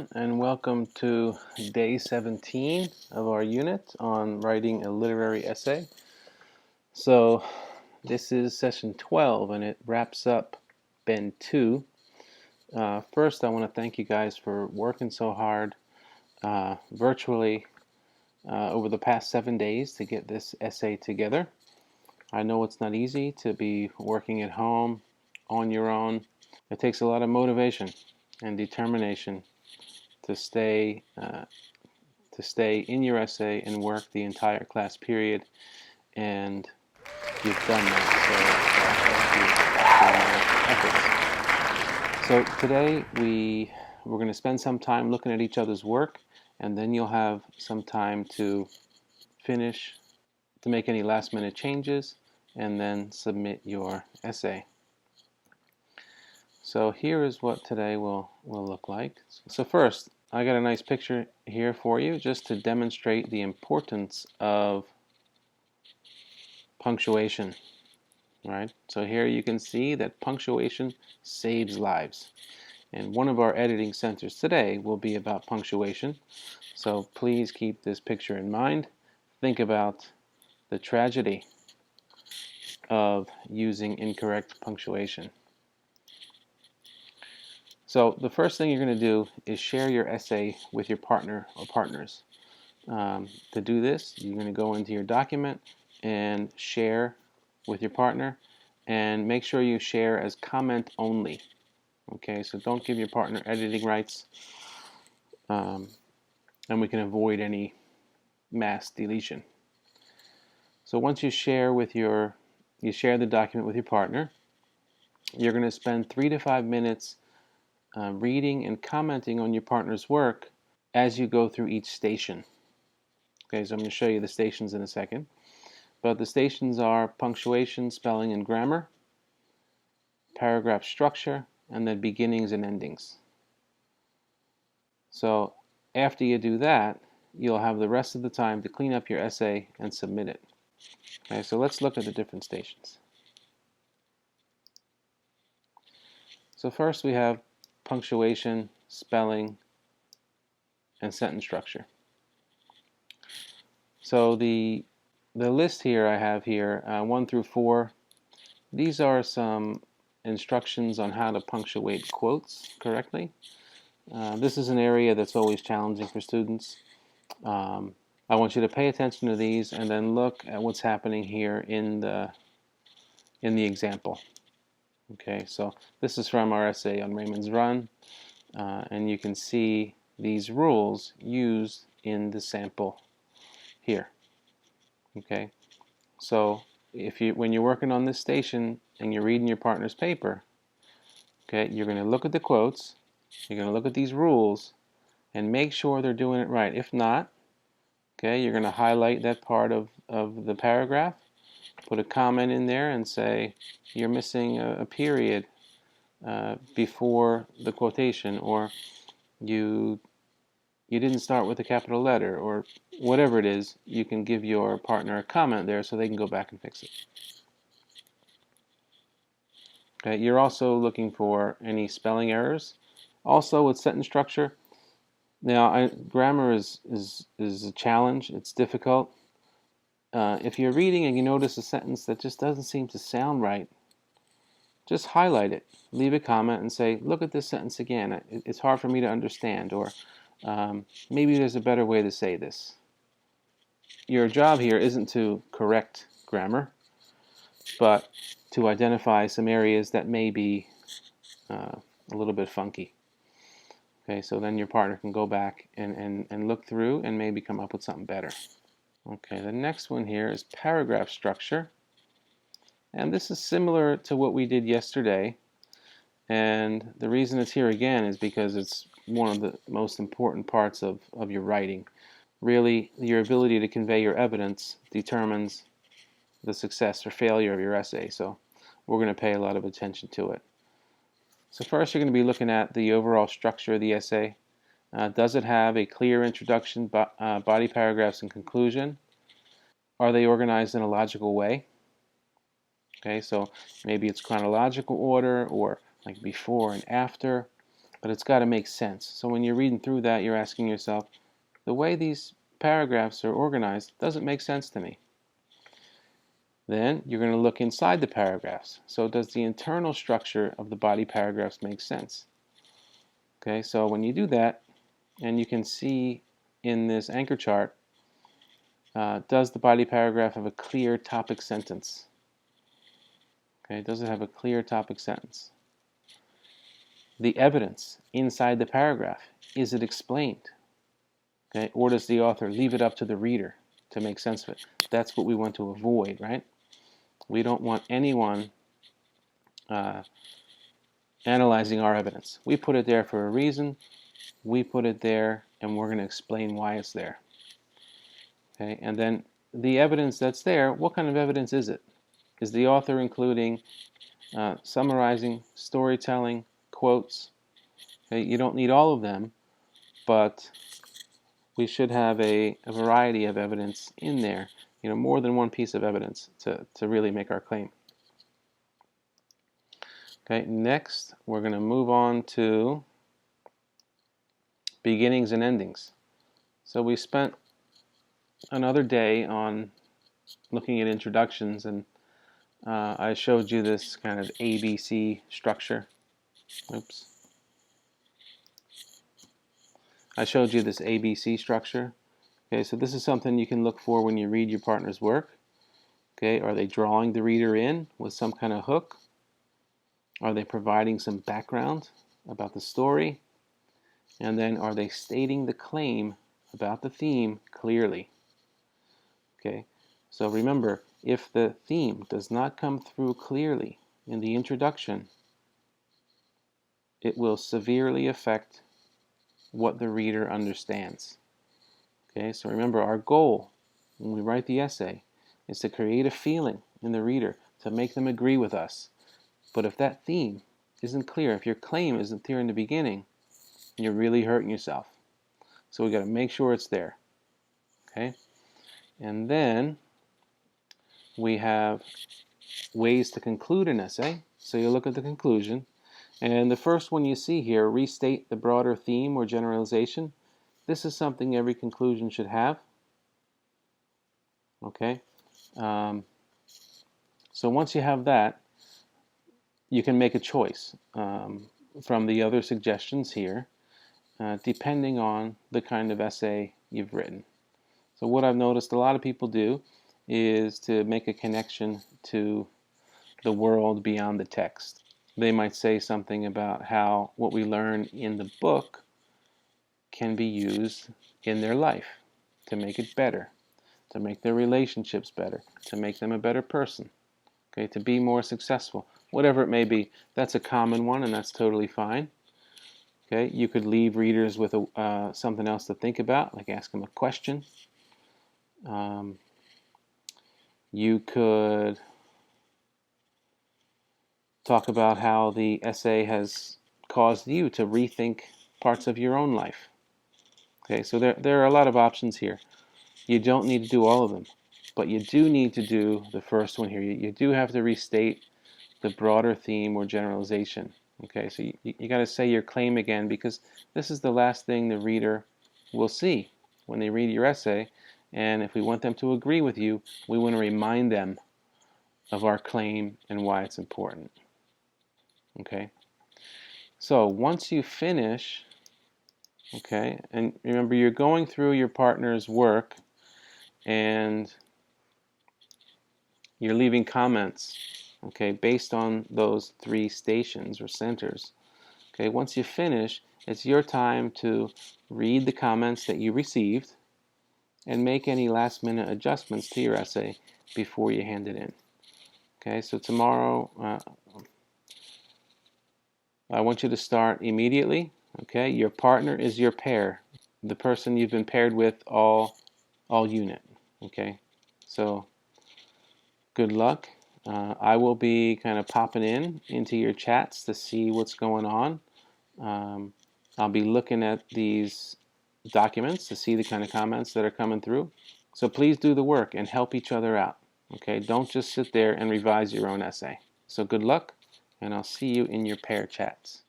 everyone, and welcome to day 17 of our unit on writing a literary essay. So this is session 12 and it wraps up Bend 2. First, I want to thank you guys for working so hard virtually over the past 7 days to get this essay together. I know it's not easy to be working at home on your own. It takes a lot of motivation and determination to stay in your essay and work the entire class period, and you've done that, so thank you for your efforts. So today we're going to spend some time looking at each other's work, and then you'll have some time to finish, to make any last minute changes, and then submit your essay. So here is what today will look like. So first, I got a nice picture here for you just to demonstrate the importance of punctuation, right? So here you can see that punctuation saves lives. And one of our editing centers today will be about punctuation. So please keep this picture in mind. Think about the tragedy of using incorrect punctuation. So the first thing you're going to do is share your essay with your partner or partners. To do this, you're going to go into your document and share with your partner, and make sure you share as comment only. Okay, so don't give your partner editing rights, and we can avoid any mass deletion. So once you share the document with your partner, you're going to spend 3 to 5 minutes reading and commenting on your partner's work as you go through each station. Okay, so I'm going to show you the stations in a second. But the stations are punctuation, spelling, and grammar, paragraph structure, and then beginnings and endings. So after you do that, you'll have the rest of the time to clean up your essay and submit it. Okay, so let's look at the different stations. So first we have punctuation, spelling, and sentence structure. So the list here I have here, 1 through 4, these are some instructions on how to punctuate quotes correctly. This is an area that's always challenging for students. I want you to pay attention to these and then look at what's happening here in the example. Okay, so this is from our essay on Raymond's Run, and you can see these rules used in the sample here. Okay, so when you're working on this station and you're reading your partner's paper, okay, you're going to look at the quotes, you're going to look at these rules, and make sure they're doing it right. If not, okay, you're going to highlight that part of the paragraph, put a comment in there and say you're missing a period before the quotation, or you didn't start with a capital letter, or whatever it is. You can give your partner a comment there so they can go back and fix it. Okay, you're also looking for any spelling errors. Also with sentence structure, now grammar is a challenge. It's difficult. If you're reading and you notice a sentence that just doesn't seem to sound right, just highlight it, leave a comment and say, look at this sentence again. It's hard for me to understand, or maybe there's a better way to say this. Your job here isn't to correct grammar, but to identify some areas that may be a little bit funky. Okay, so then your partner can go back and look through and maybe come up with something better. Okay, the next one here is paragraph structure. And this is similar to what we did yesterday. And the reason it's here again is because it's one of the most important parts of your writing. Really, your ability to convey your evidence determines the success or failure of your essay. So we're going to pay a lot of attention to it. So first you're going to be looking at the overall structure of the essay. Does it have a clear introduction, body paragraphs, and conclusion? Are they organized in a logical way? Okay, so maybe it's chronological order, or like before and after, but it's got to make sense. So when you're reading through that, you're asking yourself, the way these paragraphs are organized doesn't make sense to me. Then you're going to look inside the paragraphs. So does the internal structure of the body paragraphs make sense? Okay, so when you do that, and you can see in this anchor chart, does the body paragraph have a clear topic sentence? Okay, does it have a clear topic sentence? The evidence inside the paragraph, is it explained? Okay, or does the author leave it up to the reader to make sense of it? That's what we want to avoid, right? We don't want anyone analyzing our evidence. We put it there for a reason. We put it there, and we're going to explain why it's there. Okay, and then the evidence that's there, what kind of evidence is it? Is the author including summarizing, storytelling, quotes? Okay, you don't need all of them, but we should have a variety of evidence in there, more than one piece of evidence to really make our claim. Okay, next we're going to move on to beginnings and endings. So we spent another day on looking at introductions, and I showed you this kind of ABC structure. Oops. I showed you this ABC structure. Okay, so this is something you can look for when you read your partner's work. Okay, are they drawing the reader in with some kind of hook? Are they providing some background about the story? And then are they stating the claim about the theme clearly? Okay, so remember, if the theme does not come through clearly in the introduction, it will severely affect what the reader understands. Okay, so remember, our goal when we write the essay is to create a feeling in the reader, to make them agree with us. But if that theme isn't clear, if your claim isn't clear in the beginning, you're really hurting yourself. So we got to make sure it's there. Okay, and then we have ways to conclude an essay. So you look at the conclusion, and the first one you see here, restate the broader theme or generalization. This is something every conclusion should have. Okay, so once you have that, you can make a choice from the other suggestions here, depending on the kind of essay you've written. So what I've noticed a lot of people do is to make a connection to the world beyond the text. They might say something about how what we learn in the book can be used in their life to make it better, to make their relationships better, to make them a better person, okay, to be more successful, whatever it may be. That's a common one, and that's totally fine. Okay, you could leave readers with something else to think about, like ask them a question. You could talk about how the essay has caused you to rethink parts of your own life. Okay, so there are a lot of options here. You don't need to do all of them, but you do need to do the first one here. You do have to restate the broader theme or generalization. Okay, so you got to say your claim again, because this is the last thing the reader will see when they read your essay. And if we want them to agree with you, we want to remind them of our claim and why it's important. Okay, so once you finish, okay, and remember, you're going through your partner's work and you're leaving comments, okay, based on those 3 stations or centers. Okay, once you finish, it's your time to read the comments that you received and make any last-minute adjustments to your essay before you hand it in. Okay, so tomorrow I want you to start immediately. Okay, your partner is your pair, the person you've been paired with all unit. Okay, so good luck. I will be kind of popping into your chats to see what's going on. I'll be looking at these documents to see the kind of comments that are coming through. So please do the work and help each other out. Okay, don't just sit there and revise your own essay. So good luck, and I'll see you in your pair chats.